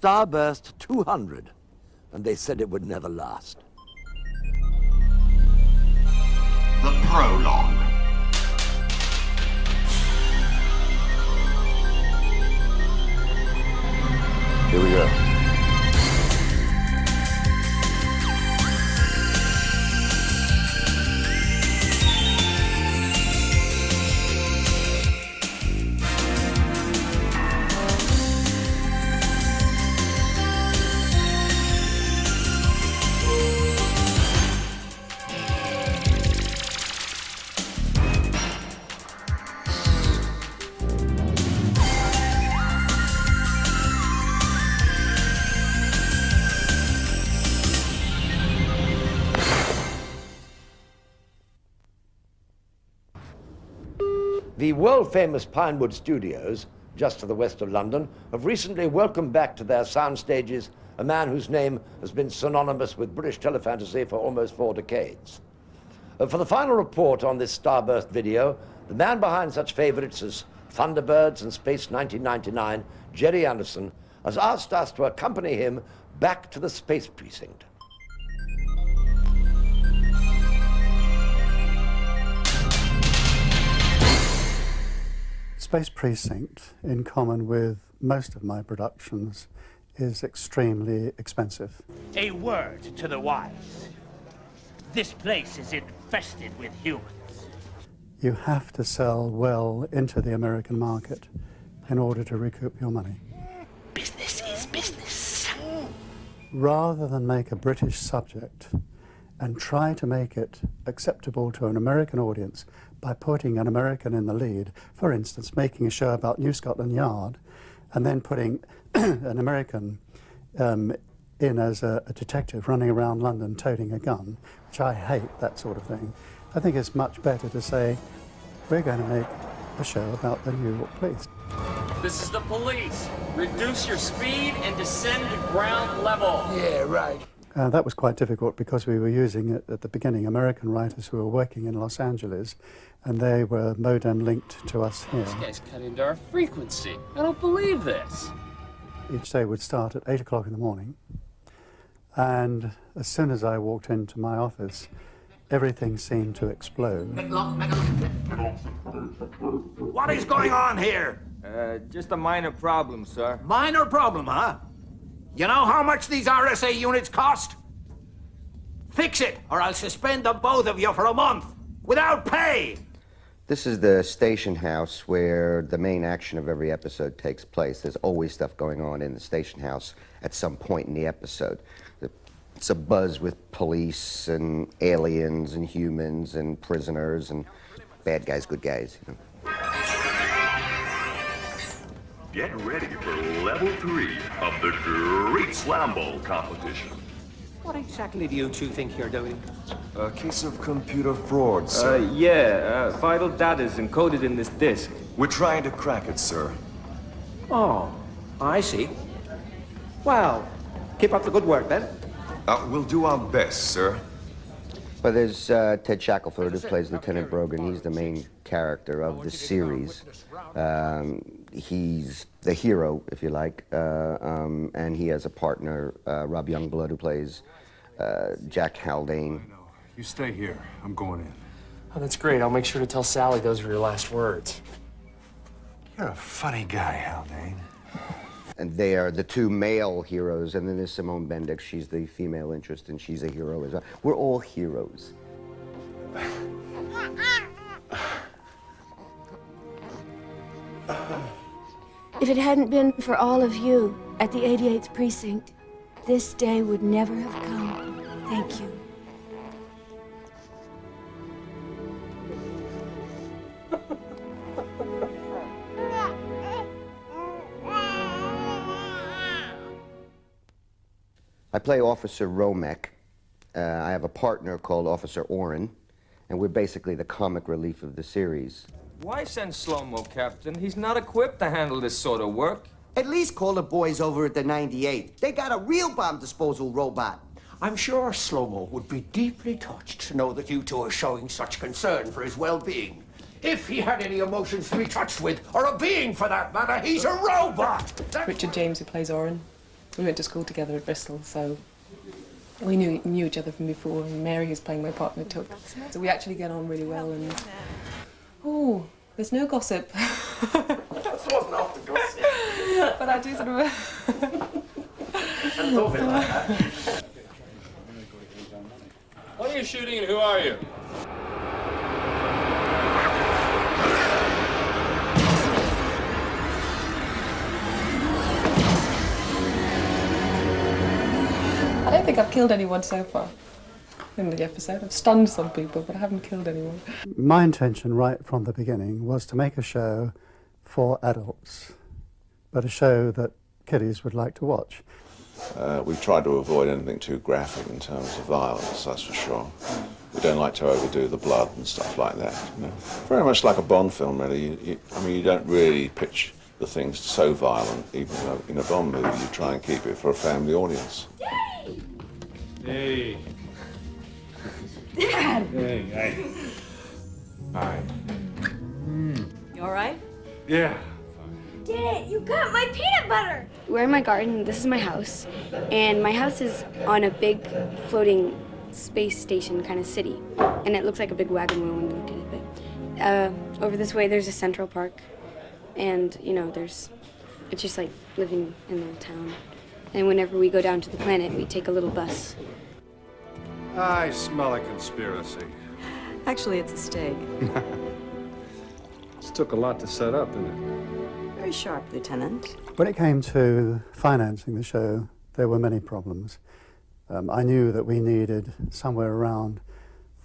Starburst 200, and they said it would never last. The prologue. Here we go. The world-famous Pinewood Studios, just to the west of London, have recently welcomed back to their sound stages a man whose name has been synonymous with British telefantasy for almost 4 decades. For the final report on this Starburst video, the man behind such favorites as Thunderbirds and Space 1999, Gerry Anderson, has asked us to accompany him back to the Space Precinct. Space Precinct, in common with most of my productions, is extremely expensive. A word to the wise. This place is infested with humans. You have to sell well into the American market in order to recoup your money. Business is business. Rather than make a British subject and try to make it acceptable to an American audience by putting an American in the lead, for instance, making a show about New Scotland Yard, and then putting an American in as a detective running around London toting a gun, which I hate, that sort of thing. I think it's much better to say, we're going to make a show about the New York police. This is the police. Reduce your speed and descend to ground level. Yeah, right. That was quite difficult because we were using, at the beginning, American writers who were working in Los Angeles, and they were modem linked to us here. This guy's cut into our frequency. I don't believe this. Each day would start at 8 o'clock in the morning, and as soon as I walked into my office, everything seemed to explode. What is going on here? Just a minor problem, sir. Minor problem, huh? You know how much these RSA units cost? Fix it, or I'll suspend the both of you for a month, without pay! This is the station house where the main action of every episode takes place. There's always stuff going on in the station house at some point in the episode. It's a buzz with police and aliens and humans and prisoners and bad guys, good guys, you know. Get ready for level 3 of the Great Slam Bowl competition. What exactly do you two think you're doing? A case of computer fraud, sir. Vital data is encoded in this disk. We're trying to crack it, sir. Oh, I see. Well, keep up the good work, then. We'll do our best, sir. But there's Ted Shackelford, who plays Lieutenant Brogan. He's the main character of the series. He's the hero, if you like, and he has a partner, Rob Youngblood, who plays Jack Haldane. You stay here. I'm going in. Oh, that's great. I'll make sure to tell Sally those were your last words. You're a funny guy, Haldane. And they are the two male heroes, and then there's Simone BENDIX. She's the female interest, and she's a hero as well. We're all heroes. If it hadn't been for all of you at the 88th Precinct, this day would never have come. Thank you. I play Officer Romek. I have a partner called Officer Oren, and we're basically the comic relief of the series. Why send Slow-Mo, Captain? He's not equipped to handle this sort of work. At least call the boys over at the 98. They got a real bomb disposal robot. I'm sure Slow-Mo would be deeply touched to know that you two are showing such concern for his well-being. If he had any emotions to be touched with, or a being for that matter, he's a robot! Richard James, who plays Oren. We went to school together at Bristol, so we knew each other from before, and Mary, who's playing my partner, took. So we actually get on really well, and... Oh, there's no gossip. That wasn't after gossip. But I do sort of... I thought of it like that. What are you shooting and who are you? I don't think I've killed anyone so far in the episode. I've stunned some people, but I haven't killed anyone. My intention right from the beginning was to make a show for adults, but a show that kiddies would like to watch. We've tried to avoid anything too graphic in terms of violence, that's for sure. We don't like to overdo the blood and stuff like that. You know. Very much like a Bond film, really. I mean, you don't really pitch the things so violent, even though in a Bond movie you try and keep it for a family audience. Hey. Dad! Hey, hey. Hi. You all right? Yeah. Did it! You got my peanut butter! We're in my garden. This is my house. And my house is on a big floating space station kind of city. And it looks like a big wagon wheel when you look at it. But over this way, there's a Central Park. And, you know, it's just like living in the town. And whenever we go down to the planet, we take a little bus. I smell a conspiracy. Actually, it's a steak. This took a lot to set up, didn't it? Very sharp, Lieutenant. When it came to financing the show, there were many problems. I knew that we needed somewhere around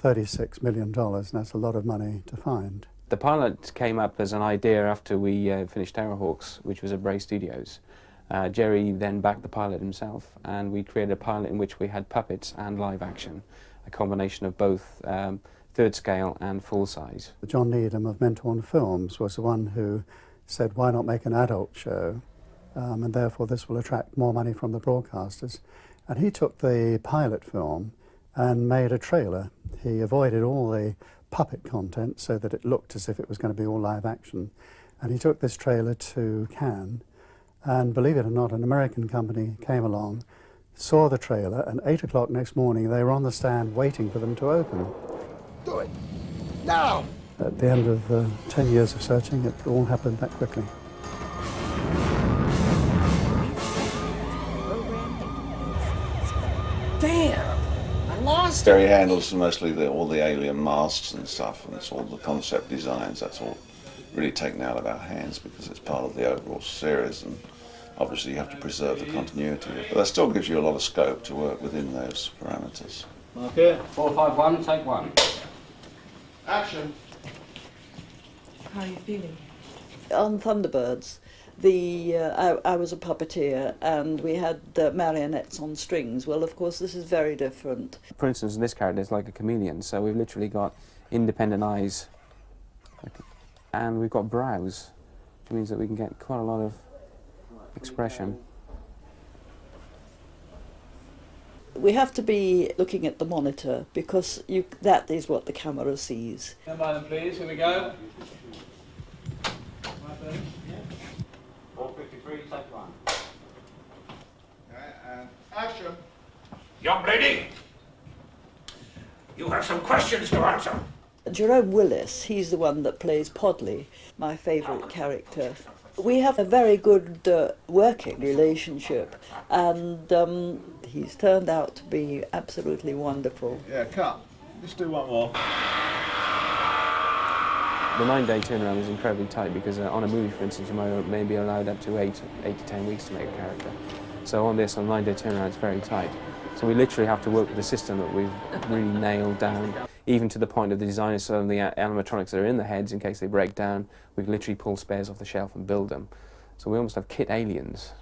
$36 million, and that's a lot of money to find. The pilot came up as an idea after we finished Terrorhawks, which was at Bray Studios. Gerry then backed the pilot himself, and we created a pilot in which we had puppets and live action, a combination of both third scale and full size. John Needham of Mentorn Films was the one who said, why not make an adult show, and therefore this will attract more money from the broadcasters. And he took the pilot film and made a trailer. He avoided all the puppet content so that it looked as if it was going to be all live action. And he took this trailer to Cannes, and believe it or not, an American company came along, saw the trailer, and 8 o'clock next morning they were on the stand waiting for them to open. Do it! Now! At the end of 10 years of searching, it all happened that quickly. Damn! I lost Gerry handles mostly all the alien masks and stuff, and it's all the concept designs. That's all really taken out of our hands because it's part of the overall series, and obviously you have to preserve the continuity. But that still gives you a lot of scope to work within those parameters. Okay, 451, take one. Action. How are you feeling? On Thunderbirds, I was a puppeteer, and we had marionettes on strings. Well, of course, this is very different. For instance, this character is like a chameleon, so we've literally got independent eyes, and we've got brows, which means that we can get quite a lot of expression. We have to be looking at the monitor because that is what the camera sees. Stand by them, please. Here we go. 453, take one. Okay, and action. Young lady, you have some questions to answer. Jerome Willis, he's the one that plays Podley, my favourite character. We have a very good working relationship, and he's turned out to be absolutely wonderful. Yeah, cut. Let's do one more. The 9-day turnaround is incredibly tight because on a movie, for instance, you may be allowed up to 8 to 10 weeks to make a character. So on this, on a 9-day turnaround, it's very tight. So we literally have to work with a system that we've really nailed down, even to the point of the designers, so the animatronics that are in the heads, in case they break down, we can literally pull spares off the shelf and build them. So we almost have kit aliens.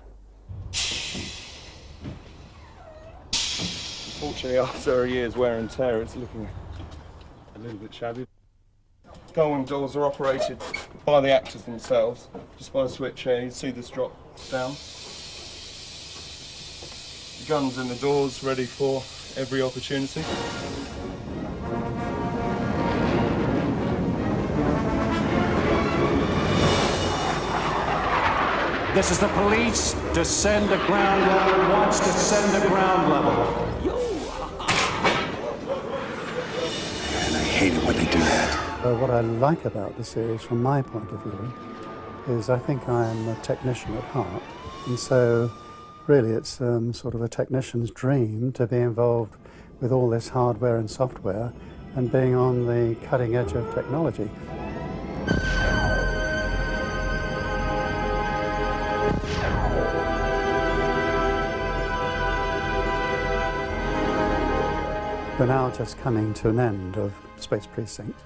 Unfortunately, after a year's wear and tear, it's looking a little bit shabby. Gullwing doors are operated by the actors themselves, just by a switch here. You see this drop down. The guns in the doors, ready for every opportunity. This is the police. Descend to ground level. Once descend to ground level. And I hate it when they do that. What I like about the series, from my point of view, is I think I'm a technician at heart. And so, really, it's sort of a technician's dream to be involved with all this hardware and software and being on the cutting edge of technology. We're now just coming to an end of Space Precinct,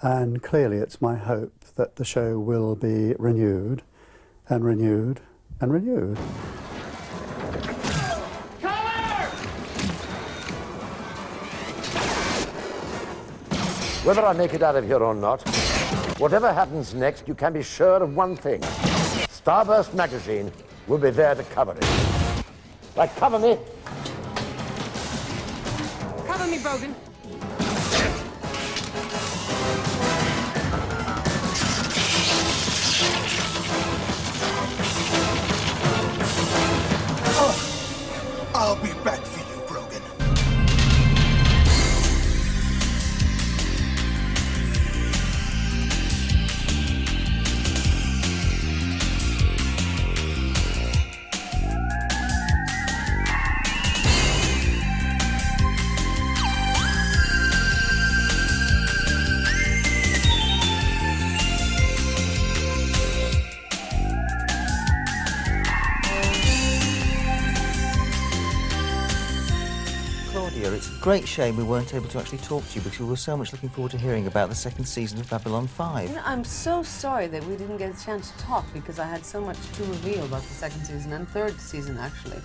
and clearly it's my hope that the show will be renewed and renewed and renewed. Whether I make it out of here or not, whatever happens next, you can be sure of one thing. Starburst magazine will be there to cover it. Right, cover me. Cover me, Brogan. I'll be back for you, Brogan. It's a great shame we weren't able to actually talk to you because we were so much looking forward to hearing about the second season of Babylon 5. You know, I'm so sorry that we didn't get a chance to talk because I had so much to reveal about the second season and third season, actually.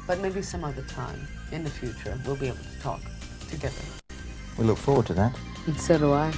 But maybe some other time in the future we'll be able to talk together. We look forward to that. And so do I.